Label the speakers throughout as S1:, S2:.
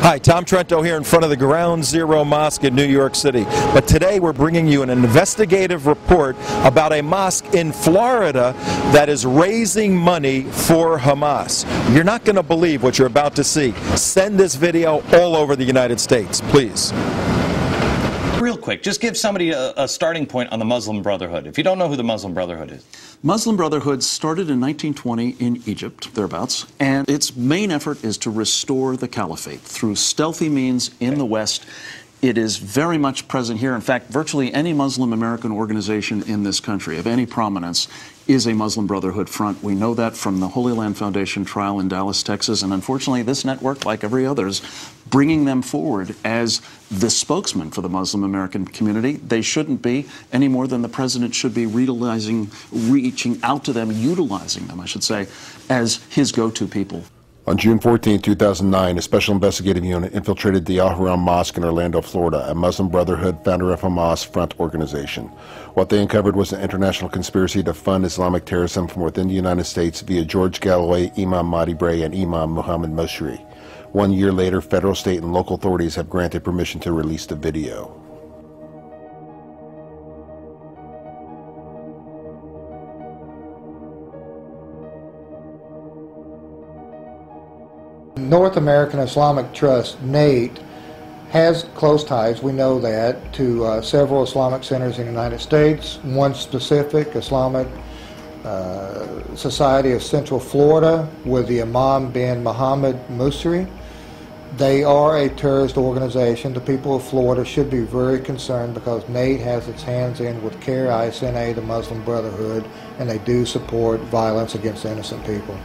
S1: Hi, Tom Trento here in front of the Ground Zero Mosque in New York City. But today we're bringing you an investigative report about a mosque in Florida that is raising money for Hamas. You're not going to believe what you're about to see. Send this video all over the United States, please.
S2: Real quick, just give somebody a starting point on the Muslim Brotherhood. If you don't know who the Muslim Brotherhood is.
S3: Muslim Brotherhood started in 1920 in Egypt, thereabouts, and its main effort is to restore the caliphate through stealthy means in the West. It is very much present here. In fact, virtually any Muslim American organization in this country of any prominence is a Muslim Brotherhood front. We know that from the Holy Land Foundation trial in Dallas, Texas, and unfortunately this network, like every other, is bringing them forward as the spokesman for the Muslim American community. They shouldn't be any more than the president should be reaching out to them, utilizing them, I should say, as his go-to people.
S4: On June 14, 2009, a special investigative unit infiltrated the Al-Haram Mosque in Orlando, Florida, a Muslim Brotherhood, founder of Hamas, front organization. What they uncovered was an international conspiracy to fund Islamic terrorism from within the United States via George Galloway, Imam Mahdi Bray, and Imam Muhammad Musri. 1 year later, federal, state, and local authorities have granted permission to release the video.
S5: North American Islamic Trust, NATE, has close ties, we know that, to several Islamic centers in the United States. One specific, Islamic Society of Central Florida, with the Imam bin Muhammad Musri. They are a terrorist organization. The people of Florida should be very concerned because NATE has its hands in with CARE, ISNA, the Muslim Brotherhood, and they do support violence against innocent people.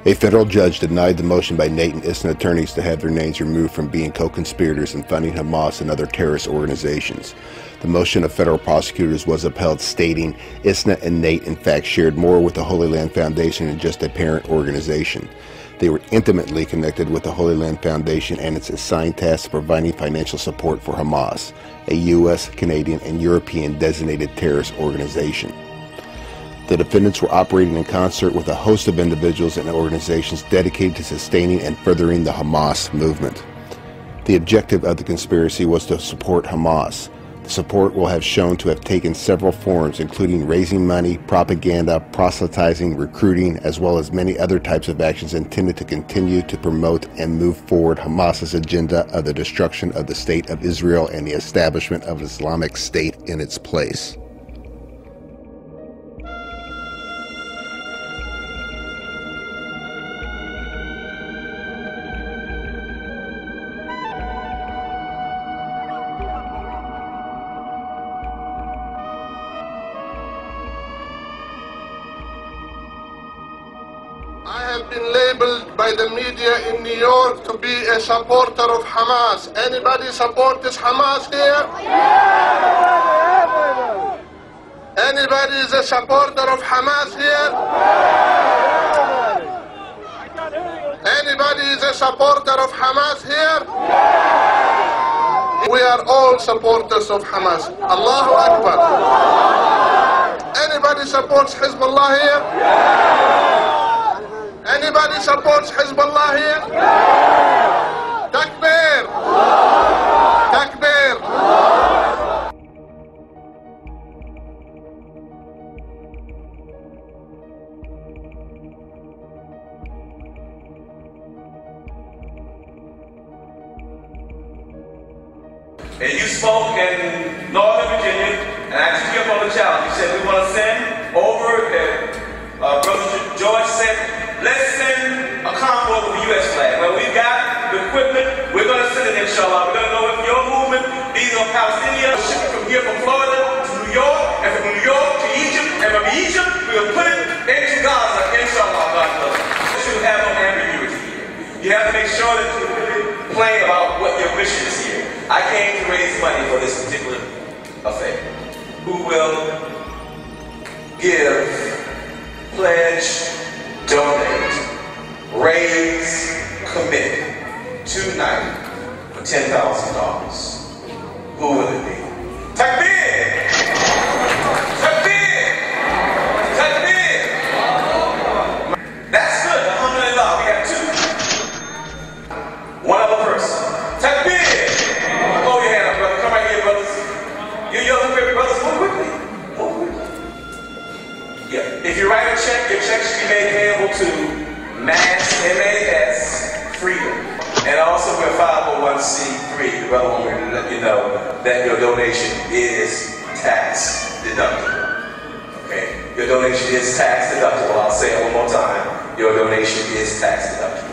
S4: A federal judge denied the motion by NATE and ISNA attorneys to have their names removed from being co-conspirators in funding Hamas and other terrorist organizations. The motion of federal prosecutors was upheld, stating ISNA and NATE in fact shared more with the Holy Land Foundation than just a parent organization. They were intimately connected with the Holy Land Foundation and its assigned task of providing financial support for Hamas, a U.S., Canadian, and European designated terrorist organization. The defendants were operating in concert with a host of individuals and organizations dedicated to sustaining and furthering the Hamas movement. The objective of the conspiracy was to support Hamas. The support will have shown to have taken several forms, including raising money, propaganda, proselytizing, recruiting, as well as many other types of actions intended to continue to promote and move forward Hamas's agenda of the destruction of the State of Israel and the establishment of an Islamic State in its place.
S6: I have been labeled by the media in New York to be a supporter of Hamas. Anybody support this Hamas here? Anybody is a supporter of Hamas here? Anybody is a supporter of Hamas here? We are all supporters of Hamas. Allahu Akbar. Anybody supports Hezbollah here? Anybody supports Hezbollah here? Takbir! Takbir!
S7: And you spoke in Northern Virginia, and I took you up on the challenge. You said we want to send over, Brother George said, let's send a convoy with the U.S. flag. Well, we've got the equipment. We're going to send it, inshallah. We're going to know if your movement, these are Palestinians, shipping from here from Florida to New York, and from New York to Egypt, and from Egypt, we'll put it into Gaza, inshallah, God willing. You should have no ambiguity here. You have to make sure that you're really plain about what your mission is here. I came to raise money for this particular affair. Who will give, pledge, donate, raise, commit tonight for $10,000. Who will it be? Takbir! Takbir! Takbir! That's good. Alhamdulillah, we have two. Yeah. If you write a check, your check should be made payable to MAS, M-A-S, Freedom. And also we're 501c3. The brother want me to let you know that your donation is tax deductible. Okay? Your donation is tax deductible. I'll say it one more time. Your donation is tax deductible.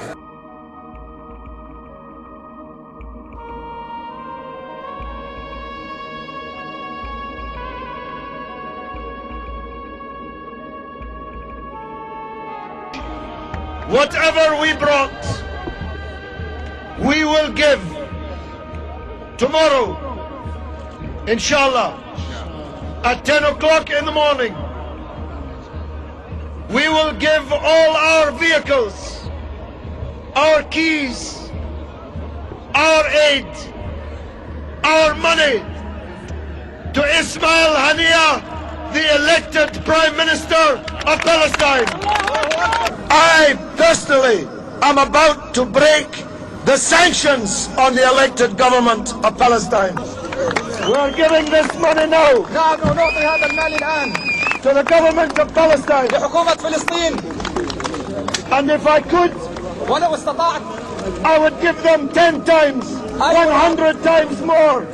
S8: Whatever we brought, we will give tomorrow, inshallah, at 10 o'clock in the morning. We will give all our vehicles, our keys, our aid, our money to Ismail Haniyeh, the elected Prime Minister of Palestine. I personally am about to break the sanctions on the elected government of Palestine. We're giving this money now to the government of Palestine. And if I could, I would give them 10 times, 100 times more.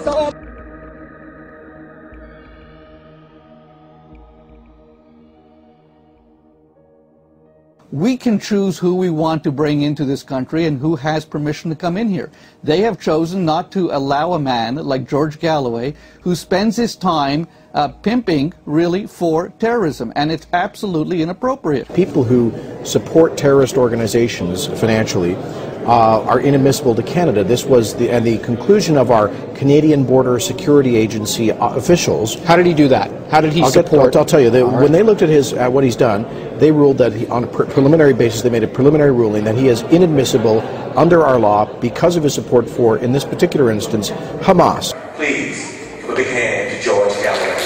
S9: We can choose who we want to bring into this country and who has permission to come in here. They have chosen not to allow a man like George Galloway who spends his time pimping really for terrorism, and it's absolutely inappropriate.
S10: People who support terrorist organizations financially are inadmissible to Canada. This was the conclusion of our Canadian Border Security Agency officials.
S11: How did he do that? How did he support?
S10: I'll tell you. When they looked at what he's done, they ruled that on a preliminary basis, they made a preliminary ruling that he is inadmissible under our law because of his support for, in this particular instance, Hamas.
S7: Please give a big hand to George Galloway.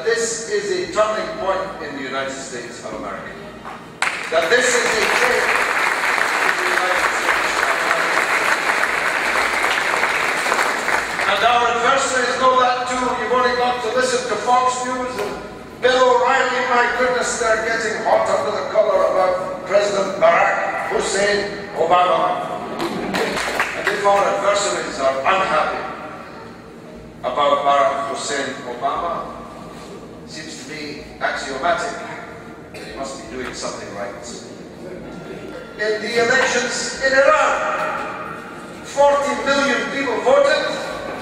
S8: This is a turning point in the United States of America. That this is a change in the United States of America. And our adversaries know that too. You've only got to listen to Fox News and Bill O'Reilly. My goodness, they're getting hot under the collar about President Barack Hussein Obama. And if our adversaries are unhappy about Barack Hussein Obama, seems to be axiomatic that he must be doing something right. In the elections in Iran, 40 million people voted.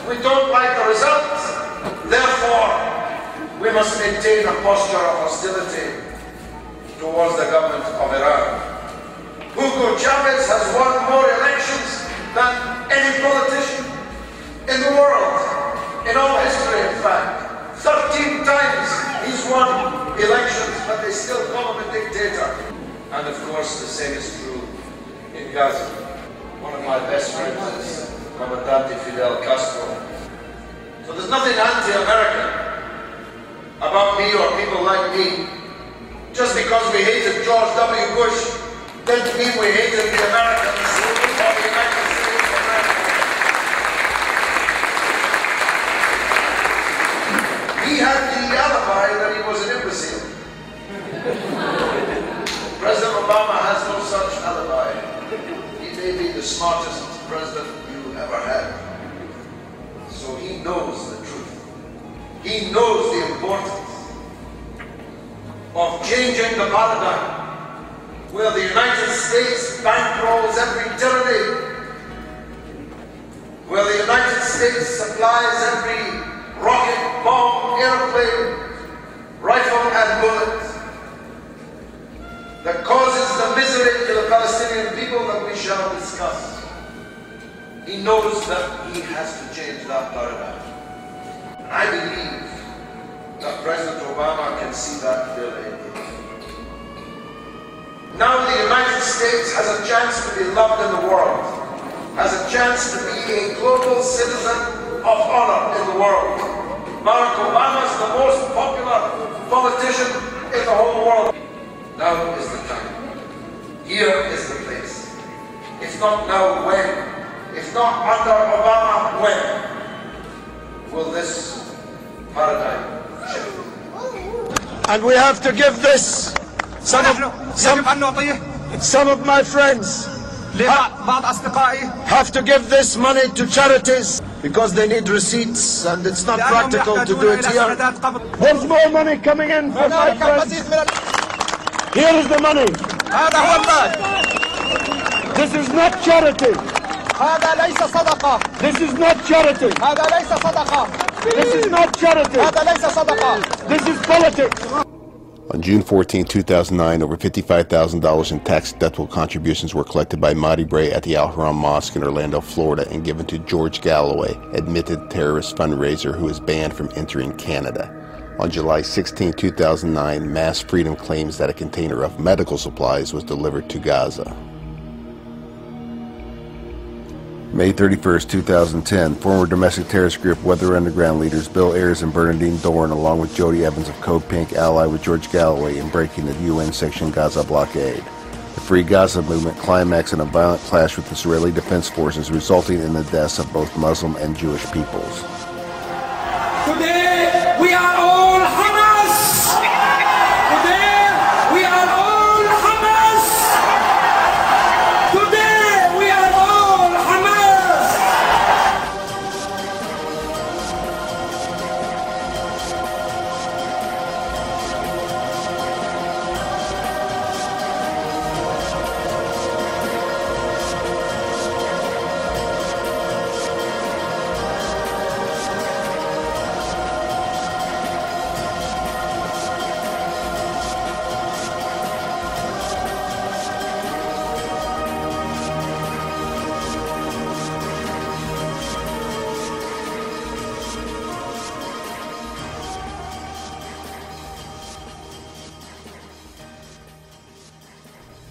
S8: We don't like the results. Therefore, we must maintain a posture of hostility towards the government of Iran. Hugo Chavez has won more elections than any politician in the world, in all history, in fact. 13 times he's won elections, but they still call him a dictator. And of course, the same is true in Gaza. One of my best friends is Comandante Fidel Castro. So there's nothing anti-American about me or people like me. Just because we hated George W. Bush didn't mean we hated the Americans or the United States of America. He had the alibi that he was an imbecile. President Obama has no such alibi. He may be the smartest president you ever had. So he knows the truth. He knows the importance of changing the paradigm where the United States bankrolls every tyranny, where the United States supplies every rocket, bomb, airplane, rifle and bullet that causes the misery to the Palestinian people that we shall discuss. He knows that he has to change that paradigm. I believe that President Obama can see that clearly. Now the United States has a chance to be loved in the world, has a chance to be a global citizen of honor in the world. Barack Obama is the most popular politician in the whole world. Now is the time here is the place. It's not now when. It's not under Obama when will this paradigm shift.
S12: And we have to give this. Some of my friends have to give this money to charities because they need receipts and it's not practical to do it here. There's more money coming in for my friends. Here is the money. This is not charity. This is not charity. This is not charity. This is politics.
S4: On June 14, 2009, over $55,000 in tax-deductible contributions were collected by Mahdi Bray at the Al-Haram Mosque in Orlando, Florida, and given to George Galloway, admitted terrorist fundraiser who is banned from entering Canada. On July 16, 2009, Mass Freedom claims that a container of medical supplies was delivered to Gaza. May 31, 2010, former domestic terrorist group Weather Underground leaders Bill Ayers and Bernadine Dorn, along with Jody Evans of Code Pink, ally with George Galloway in breaking the UN-sanctioned Gaza blockade. The Free Gaza movement climaxed in a violent clash with Israeli defense forces, resulting in the deaths of both Muslim and Jewish peoples.
S13: Today, we are all Hamas! Today, we are all Hamas! Today, we are all Hamas!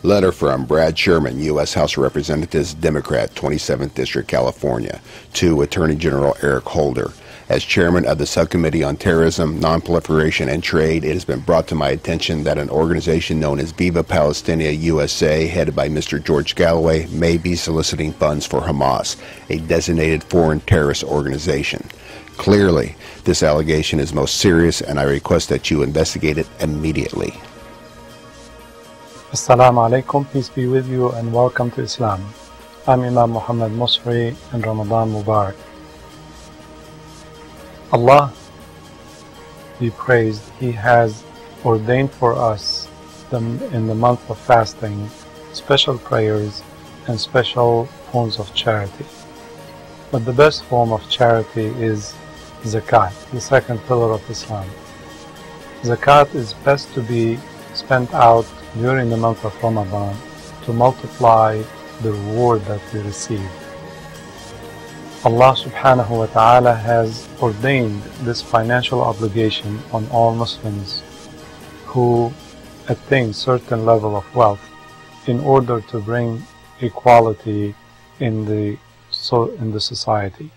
S4: Letter from Brad Sherman, U.S. House of Representatives, Democrat, 27th District, California, to Attorney General Eric Holder. As chairman of the Subcommittee on Terrorism, Nonproliferation, and Trade, it has been brought to my attention that an organization known as Viva Palestina USA, headed by Mr. George Galloway, may be soliciting funds for Hamas, a designated foreign terrorist organization. Clearly, this allegation is most serious, and I request that you investigate it immediately.
S14: Assalamu alaikum, peace be with you and welcome to Islam. I'm Imam Muhammad Musri and Ramadan Mubarak. Allah be praised, He has ordained for us in the month of fasting special prayers and special forms of charity. But the best form of charity is zakat, the second pillar of Islam. Zakat is best to be spent out during the month of Ramadan to multiply the reward that we receive. Allah subhanahu wa ta'ala has ordained this financial obligation on all Muslims who attain certain level of wealth in order to bring equality in the society.